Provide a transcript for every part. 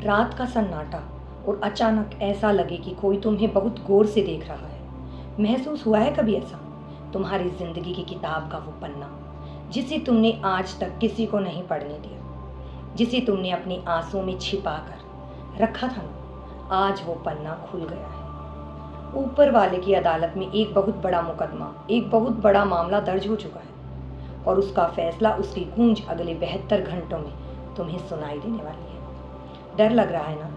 रात का सन्नाटा और अचानक ऐसा लगे कि कोई तुम्हें बहुत गौर से देख रहा है। महसूस हुआ है कभी ऐसा? तुम्हारी जिंदगी की किताब का वो पन्ना जिसे तुमने आज तक किसी को नहीं पढ़ने दिया, जिसे तुमने अपनी आंसुओं में छिपा कर रखा था ना, आज वो पन्ना खुल गया है। ऊपर वाले की अदालत में एक बहुत बड़ा मुकदमा, एक बहुत बड़ा मामला दर्ज हो चुका है और उसका फैसला, उसकी गूंज अगले 72 घंटों में तुम्हें सुनाई देने वाली है। डर लग रहा है ना?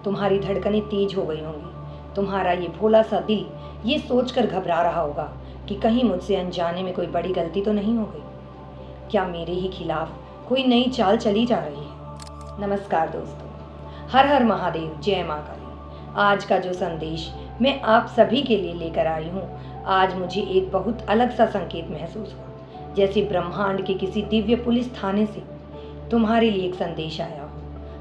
तुम्हारी धड़कनें तेज हो गई होंगी। तुम्हारा ये भोला सा दिल ये सोचकर घबरा रहा होगा कि कहीं मुझसे अनजाने में कोई बड़ी गलती तो नहीं हो गई। क्या मेरे ही खिलाफ कोई नई चाल चली जा रही है? नमस्कार दोस्तों, हर हर महादेव, जय माँ काली। आज का जो संदेश मैं आप सभी के लिए लेकर आई हूँ, आज मुझे एक बहुत अलग सा संकेत महसूस हुआ, जैसे ब्रह्मांड के किसी दिव्य पुलिस थाने से तुम्हारे लिए एक संदेश आया हो।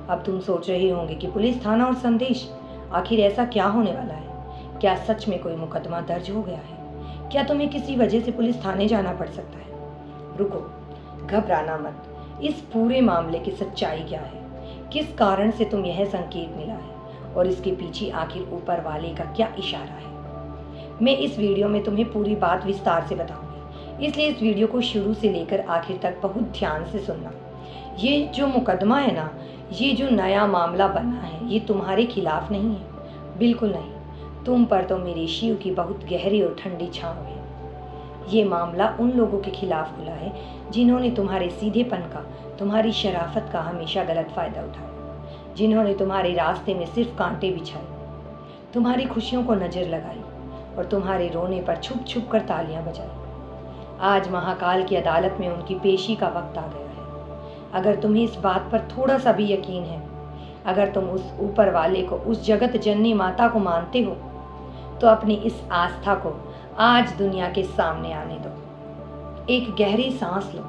अब तुम सोच रहे होंगे कि पुलिस थाना और संदेश, आखिर ऐसा क्या होने वाला है? क्या सच में कोई मुकदमा दर्ज हो गया है? क्या तुम्हें किसी वजह से पुलिस थाने जाना पड़ सकता है? रुको, घबराना मत। इस पूरे मामले की सच्चाई क्या है? किस कारण से तुम यह संकेत मिला है और इसके पीछे आखिर ऊपर वाले का क्या इशारा है? मैं इस वीडियो में तुम्हें पूरी बात विस्तार से बताऊंगी, इसलिए इस वीडियो को शुरू से लेकर आखिर तक बहुत ध्यान से सुनना। ये जो मुकदमा है ना, ये जो नया मामला बना है, ये तुम्हारे खिलाफ नहीं है, बिल्कुल नहीं। तुम पर तो मेरे शिव की बहुत गहरी और ठंडी छांव है। ये मामला उन लोगों के खिलाफ खुला है जिन्होंने तुम्हारे सीधेपन का, तुम्हारी शराफत का हमेशा गलत फायदा उठाया, जिन्होंने तुम्हारे रास्ते में सिर्फ कांटे बिछाए, तुम्हारी खुशियों को नजर लगाई और तुम्हारे रोने पर छुप छुप कर तालियां बजाई। आज महाकाल की अदालत में उनकी पेशी का वक्त आ गया है। अगर तुम्हें इस बात पर थोड़ा सा भी यकीन है, अगर तुम उस ऊपर वाले को, उस जगत जननी माता को मानते हो, तो अपनी इस आस्था को आज दुनिया के सामने आने दो। एक गहरी सांस लो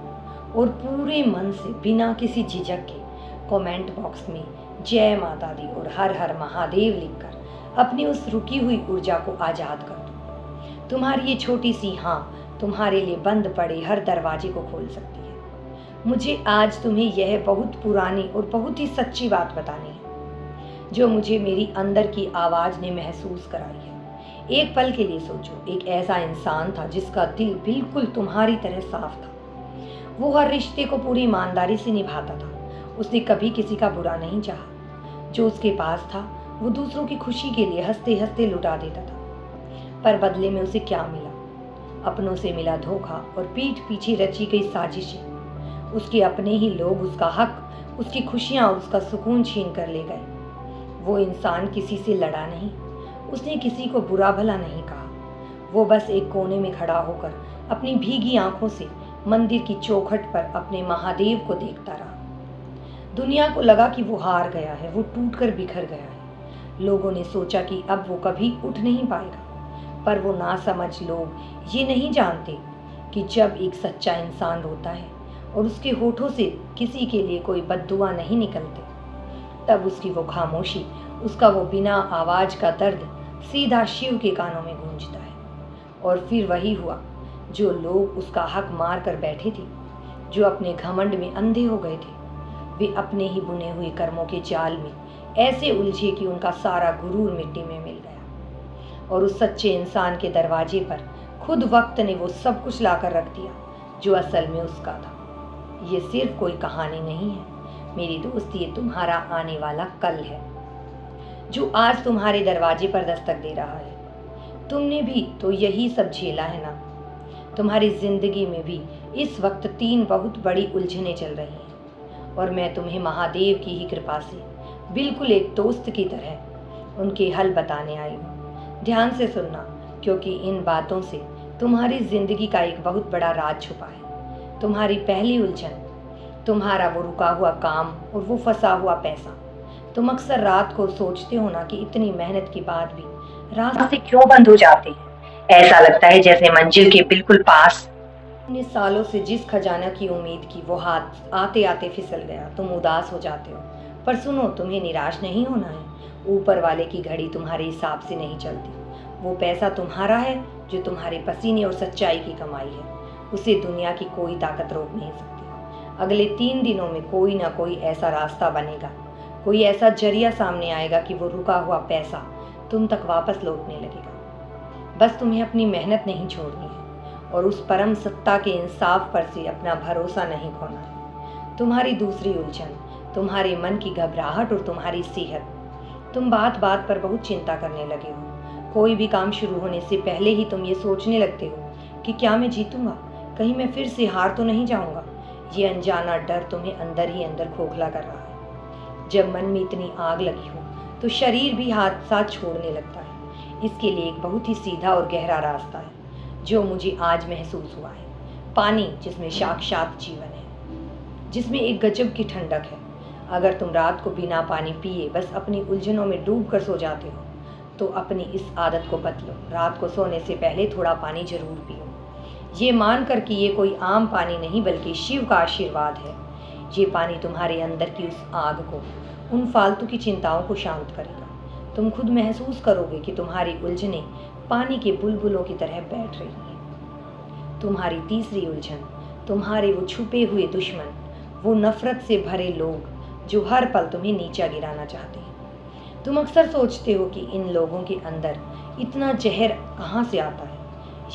और पूरे मन से, बिना किसी झिझक के, कमेंट बॉक्स में जय माता दी और हर हर महादेव लिखकर अपनी उस रुकी हुई ऊर्जा को आजाद कर दो। तुम्हारी ये छोटी सी हाँ तुम्हारे लिए बंद पड़े हर दरवाजे को खोल सकती है। मुझे आज तुम्हें यह बहुत पुरानी और बहुत ही सच्ची बात बतानी है, जो मुझे मेरी अंदर की आवाज ने महसूस कराई है। एक पल के लिए सोचो, एक ऐसा इंसान था जिसका दिल बिल्कुल तुम्हारी तरह साफ था। वो हर रिश्ते को पूरी ईमानदारी से निभाता था। उसने कभी किसी का बुरा नहीं चाहा। जो उसके पास था वो दूसरों की खुशी के लिए हंसते हंसते लुटा देता था। पर बदले में उसे क्या मिला? अपनों से मिला धोखा और पीठ पीछे रची गई साजिशें। उसके अपने ही लोग उसका हक, उसकी खुशियां और उसका सुकून छीन कर ले गए। वो इंसान किसी से लड़ा नहीं, उसने किसी को बुरा भला नहीं कहा। वो बस एक कोने में खड़ा होकर अपनी भीगी आंखों से मंदिर की चौखट पर अपने महादेव को देखता रहा। दुनिया को लगा कि वो हार गया है, वो टूट कर बिखर गया है। लोगों ने सोचा कि अब वो कभी उठ नहीं पाएगा, पर वो नासमझ लोग ये नहीं जानते कि जब एक सच्चा इंसान रोता है और उसके होठों से किसी के लिए कोई बद्दुआ नहीं निकलते, तब उसकी वो खामोशी, उसका वो बिना आवाज का दर्द सीधा शिव के कानों में गूंजता है। और फिर वही हुआ जो लोग उसका हक मार कर बैठे थे, जो अपने घमंड में अंधे हो गए थे, वे अपने ही बुने हुए कर्मों के जाल में ऐसे उलझे कि उनका सारा गुरूर मिट्टी में मिल गया। और उस सच्चे इंसान के दरवाजे पर खुद वक्त ने वो सब कुछ लाकर रख दिया जो असल में उसका था। ये सिर्फ कोई कहानी नहीं है मेरी दोस्त, ये तुम्हारा आने वाला कल है, जो आज तुम्हारे दरवाजे पर दस्तक दे रहा है। तुमने भी तो यही सब झेला है ना। तुम्हारी जिंदगी में भी इस वक्त 3 बहुत बड़ी उलझनें चल रही हैं और मैं तुम्हें महादेव की ही कृपा से बिल्कुल एक दोस्त की तरह उनके हल बताने आई हूँ। ध्यान से सुनना, क्योंकि इन बातों से तुम्हारी जिंदगी का एक बहुत बड़ा राज छुपा है। तुम्हारी पहली उलझन, तुम्हारा वो रुका हुआ काम और वो फंसा हुआ पैसा। तुम अक्सर रात को सोचते हो ना कि इतनी मेहनत के बाद भी रास्ते क्यों बंद हो जाते हैं। ऐसा लगता है जैसे मंजिल के बिल्कुल पास इतने सालों से जिस खजाना की उम्मीद की, वो हाथ आते आते फिसल गया। तुम उदास हो जाते हो, पर सुनो, तुम्हें निराश नहीं होना है। ऊपर वाले की घड़ी तुम्हारे हिसाब से नहीं चलती। वो पैसा तुम्हारा है जो तुम्हारे पसीने और सच्चाई की कमाई है। उसे दुनिया की कोई ताकत रोक नहीं सकती। अगले 3 दिनों में कोई ना कोई ऐसा रास्ता बनेगा, कोई ऐसा जरिया सामने आएगा कि वो रुका हुआ पैसा तुम तक वापस लौटने लगेगा। बस तुम्हें अपनी मेहनत नहीं छोड़नी है और उस परम सत्ता के इंसाफ पर से अपना भरोसा नहीं खोना है। तुम्हारी दूसरी उलझन तुम्हारे मन की घबराहट और तुम्हारी सेहत। तुम बात बात पर बहुत चिंता करने लगे हो। कोई भी काम शुरू होने से पहले ही तुम ये सोचने लगते हो कि क्या मैं जीतूंगा, कहीं मैं फिर से हार तो नहीं जाऊंगा। ये अनजाना डर तुम्हें अंदर ही अंदर खोखला कर रहा है। जब मन में इतनी आग लगी हो तो शरीर भी हाथ साथ छोड़ने लगता है। इसके लिए एक बहुत ही सीधा और गहरा रास्ता है जो मुझे आज महसूस हुआ है। पानी जिसमें साक्षात जीवन है, जिसमें एक गजब की ठंडक है। अगर तुम रात को बिना पानी पिए बस अपनी उलझनों में डूब कर सो जाते हो तो अपनी इस आदत को बदलो। रात को सोने से पहले थोड़ा पानी जरूर पियो, ये मानकर कि ये कोई आम पानी नहीं बल्कि शिव का आशीर्वाद है। ये पानी तुम्हारे अंदर की उस आग को, उन फालतू की चिंताओं को शांत करेगा। तुम खुद महसूस करोगे कि तुम्हारी उलझनें पानी के बुलबुलों की तरह बैठ रही हैं। तुम्हारी तीसरी उलझन तुम्हारे वो छुपे हुए दुश्मन, वो नफरत से भरे लोग जो हर पल तुम्हें नीचा गिराना चाहते हैं। तुम अक्सर सोचते हो कि इन लोगों के अंदर इतना जहर कहाँ से आता है,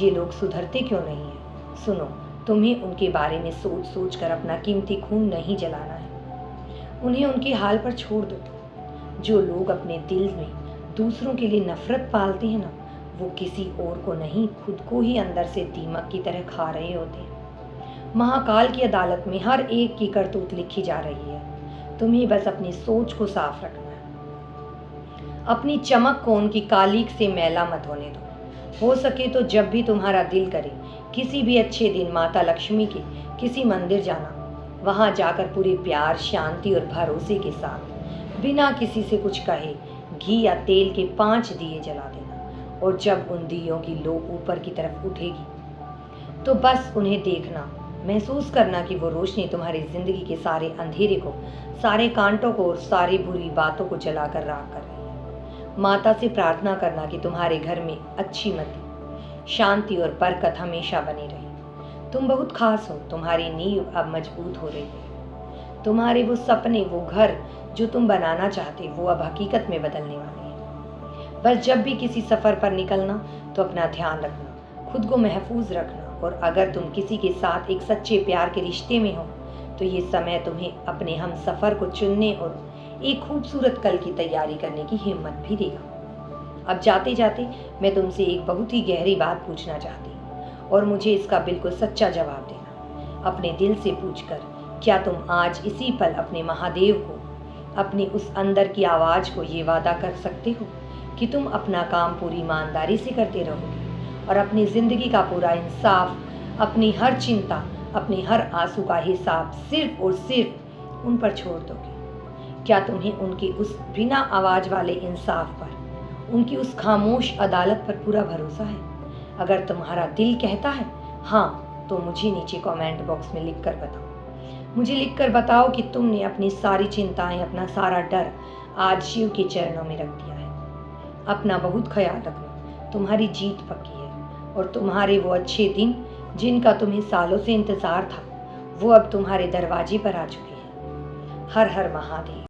ये लोग सुधरते क्यों नहीं हैं। सुनो, तुम्हें उनके बारे में सोच सोच कर अपना कीमती खून नहीं जलाना है। उन्हें उनके हाल पर छोड़ दो। जो लोग अपने दिल में दूसरों के लिए नफरत पालते हैं ना, वो किसी और को नहीं, खुद को ही अंदर से दीमक की तरह खा रहे होते हैं। महाकाल की अदालत में हर एक की करतूत लिखी जा रही है। तुम्हें बस अपनी सोच को साफ रखना है। अपनी चमक को उनकी कालीक से मैला मत होने दो। हो सके तो जब भी तुम्हारा दिल करे किसी भी अच्छे दिन माता लक्ष्मी के किसी मंदिर जाना। वहां जाकर पूरे प्यार, शांति और भरोसे के साथ बिना किसी से कुछ कहे घी या तेल के 5 दिए जला देना। और जब उन दियों की लो ऊपर की तरफ उठेगी तो बस उन्हें देखना, महसूस करना कि वो रोशनी तुम्हारी जिंदगी के सारे अंधेरे को, सारे कांटों को और सारी बुरी बातों को जलाकर राख कर रही है। माता से प्रार्थना करना कि तुम्हारे घर में अच्छी मति, शांति और बरकत हमेशा बनी रहे। तुम बहुत खास हो। तुम्हारी नींव अब मजबूत हो रही है। तुम्हारे वो सपने, वो घर जो तुम बनाना चाहते, वो अब हकीकत में बदलने वाले हैं। बस जब भी किसी सफर पर निकलना तो अपना ध्यान रखना, खुद को महफूज रखना। और अगर तुम किसी के साथ एक सच्चे प्यार के रिश्ते में हो तो ये समय तुम्हें अपने हम सफर को चुनने और एक खूबसूरत कल की तैयारी करने की हिम्मत भी देगा। अब जाते जाते मैं तुमसे एक बहुत ही गहरी बात पूछना चाहती हूँ और मुझे इसका बिल्कुल सच्चा जवाब देना। अपने दिल से पूछकर, क्या तुम आज इसी पल अपने महादेव को, अपनी उस अंदर की आवाज़ को ये वादा कर सकते हो कि तुम अपना काम पूरी ईमानदारी से करते रहोगे और अपनी ज़िंदगी का पूरा इंसाफ, अपनी हर चिंता, अपने हर आंसू का हिसाब सिर्फ और सिर्फ उन पर छोड़ दोगे? क्या तुम्हें उनकी उस बिना आवाज़ वाले इंसाफ पर, उनकी उस खामोश अदालत पर पूरा भरोसा है? अगर तुम्हारा दिल कहता है हाँ तो मुझे नीचे कमेंट बॉक्स में लिख कर बताओ। मुझे लिख कर बताओ कि तुमने अपनी सारी चिंताएं, अपना सारा डर आज शिव के चरणों में रख दिया है। अपना बहुत ख्याल रखना। तुम्हारी जीत पक्की है और तुम्हारे वो अच्छे दिन जिनका तुम्हें सालों से इंतजार था वो अब तुम्हारे दरवाजे पर आ चुके हैं। हर हर महादेव।